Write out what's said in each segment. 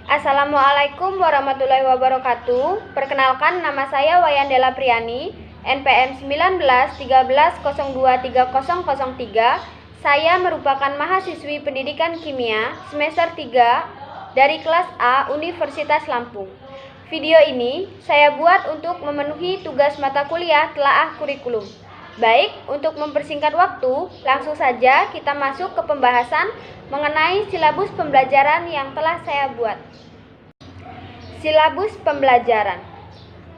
Assalamualaikum warahmatullahi wabarakatuh. Perkenalkan, nama saya Wayandela Priani, NPM 1913012303. Saya merupakan mahasiswi pendidikan kimia semester 3 dari kelas A Universitas Lampung. Video ini saya buat untuk memenuhi tugas mata kuliah telaah kurikulum. Baik, untuk mempersingkat waktu, langsung saja kita masuk ke pembahasan mengenai silabus pembelajaran yang telah saya buat. Silabus pembelajaran.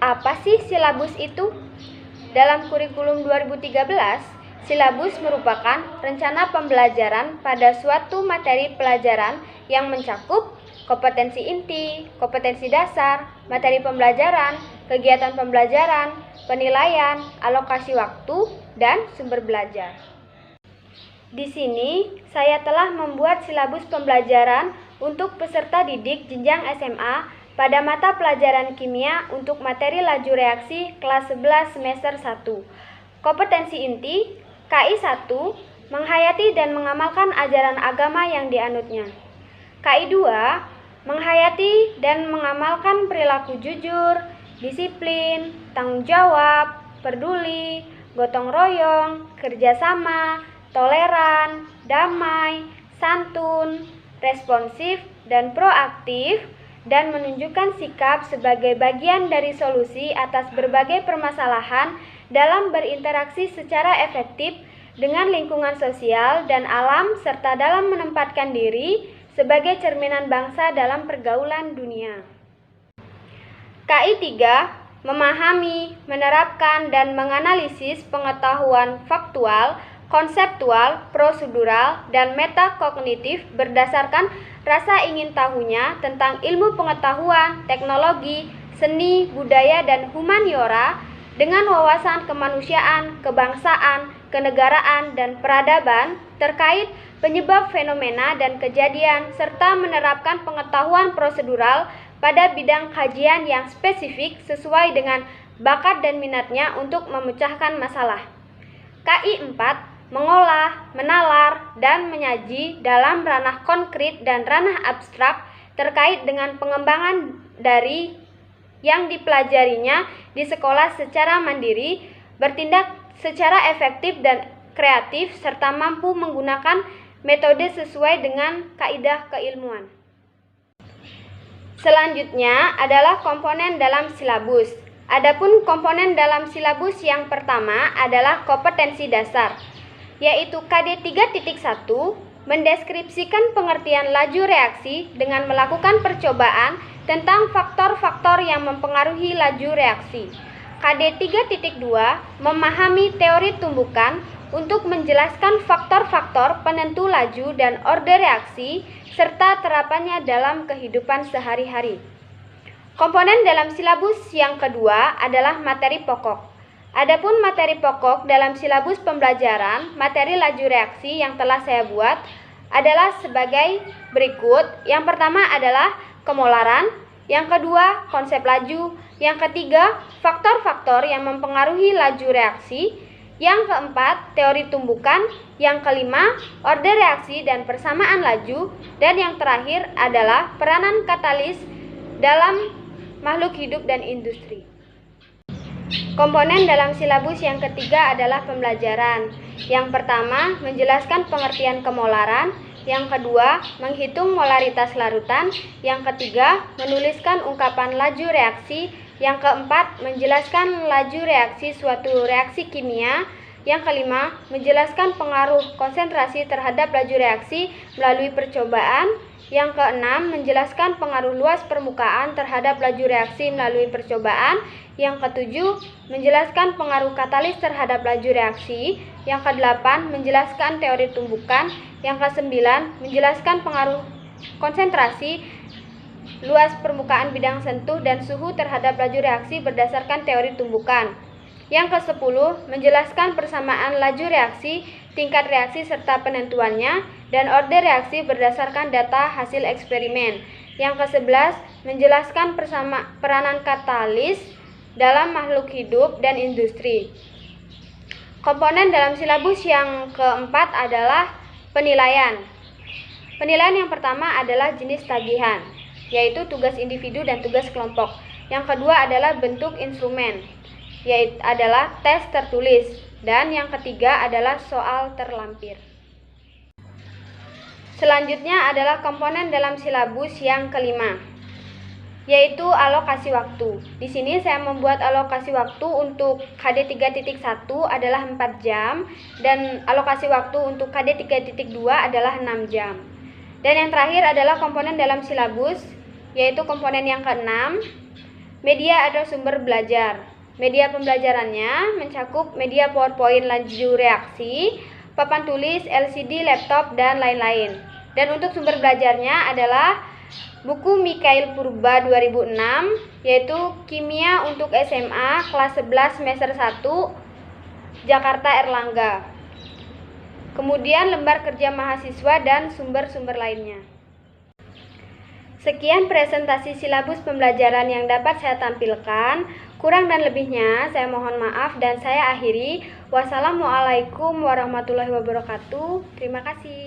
Apa sih silabus itu? Dalam kurikulum 2013, silabus merupakan rencana pembelajaran pada suatu materi pelajaran yang mencakup kompetensi inti, kompetensi dasar, materi pembelajaran, kegiatan pembelajaran, penilaian, alokasi waktu, dan sumber belajar. Di sini, saya telah membuat silabus pembelajaran untuk peserta didik jenjang SMA pada mata pelajaran kimia untuk materi laju reaksi kelas 11 semester 1. Kompetensi inti, KI 1, menghayati dan mengamalkan ajaran agama yang dianutnya. KI 2, menghayati dan mengamalkan perilaku jujur, disiplin, tanggung jawab, peduli, gotong royong, kerjasama, toleran, damai, santun, responsif, dan proaktif, dan menunjukkan sikap sebagai bagian dari solusi atas berbagai permasalahan dalam berinteraksi secara efektif dengan lingkungan sosial dan alam serta dalam menempatkan diri sebagai cerminan bangsa dalam pergaulan dunia. KI 3, memahami, menerapkan, dan menganalisis pengetahuan faktual, konseptual, prosedural, dan metakognitif berdasarkan rasa ingin tahunya tentang ilmu pengetahuan, teknologi, seni, budaya, dan humaniora dengan wawasan kemanusiaan, kebangsaan, kenegaraan, dan peradaban terkait penyebab fenomena dan kejadian serta menerapkan pengetahuan prosedural pada bidang kajian yang spesifik sesuai dengan bakat dan minatnya untuk memecahkan masalah. KI 4, mengolah, menalar, dan menyaji dalam ranah konkret dan ranah abstrak terkait dengan pengembangan dari yang dipelajarinya di sekolah secara mandiri, bertindak secara efektif dan kreatif, serta mampu menggunakan metode sesuai dengan kaidah keilmuan. Selanjutnya adalah komponen dalam silabus. Adapun komponen dalam silabus yang pertama adalah kompetensi dasar, yaitu KD 3.1, mendeskripsikan pengertian laju reaksi dengan melakukan percobaan tentang faktor-faktor yang mempengaruhi laju reaksi. KD 3.2, memahami teori tumbukan untuk menjelaskan faktor-faktor penentu laju dan orde reaksi serta terapannya dalam kehidupan sehari-hari. Komponen dalam silabus yang kedua adalah materi pokok. Adapun materi pokok dalam silabus pembelajaran materi laju reaksi yang telah saya buat adalah sebagai berikut. Yang pertama adalah kemolaran, yang kedua konsep laju, yang ketiga faktor-faktor yang mempengaruhi laju reaksi, yang keempat teori tumbukan, yang kelima orde reaksi dan persamaan laju, dan yang terakhir adalah peranan katalis dalam makhluk hidup dan industri. Komponen dalam silabus yang ketiga adalah pembelajaran. Yang pertama, menjelaskan pengertian kemolaran. Yang kedua, menghitung molaritas larutan. Yang ketiga, menuliskan ungkapan laju reaksi. Yang keempat, menjelaskan laju reaksi suatu reaksi kimia. Yang kelima, menjelaskan pengaruh konsentrasi terhadap laju reaksi melalui percobaan. Yang keenam, menjelaskan pengaruh luas permukaan terhadap laju reaksi melalui percobaan. Yang ketujuh, menjelaskan pengaruh katalis terhadap laju reaksi. Yang kedelapan, menjelaskan teori tumbukan. Yang kesembilan, menjelaskan pengaruh konsentrasi, luas permukaan bidang sentuh, dan suhu terhadap laju reaksi berdasarkan teori tumbukan. Yang ke-10, menjelaskan persamaan laju reaksi, tingkat reaksi serta penentuannya, dan orde reaksi berdasarkan data hasil eksperimen. Yang ke-11, menjelaskan peranan katalis dalam makhluk hidup dan industri. Komponen dalam silabus yang keempat adalah penilaian. Penilaian yang pertama adalah jenis tagihan. yaitu tugas individu dan tugas kelompok. Yang kedua adalah bentuk instrumen, yaitu adalah tes tertulis. Dan yang ketiga adalah soal terlampir. Selanjutnya adalah komponen dalam silabus yang kelima, yaitu alokasi waktu. Di sini saya membuat alokasi waktu untuk KD 3.1 adalah 4 jam dan alokasi waktu untuk KD 3.2 adalah 6 jam. Dan yang terakhir adalah komponen dalam silabus, yaitu komponen yang keenam, media atau sumber belajar. Media pembelajarannya mencakup media PowerPoint laju reaksi, papan tulis, LCD, laptop, dan lain-lain. Dan untuk sumber belajarnya adalah buku Mikhail Purba 2006, yaitu Kimia untuk SMA kelas 11 semester 1 Jakarta Erlangga. Kemudian lembar kerja mahasiswa dan sumber-sumber lainnya. Sekian presentasi silabus pembelajaran yang dapat saya tampilkan. Kurang dan lebihnya saya mohon maaf dan saya akhiri. Wassalamualaikum warahmatullahi wabarakatuh. Terima kasih.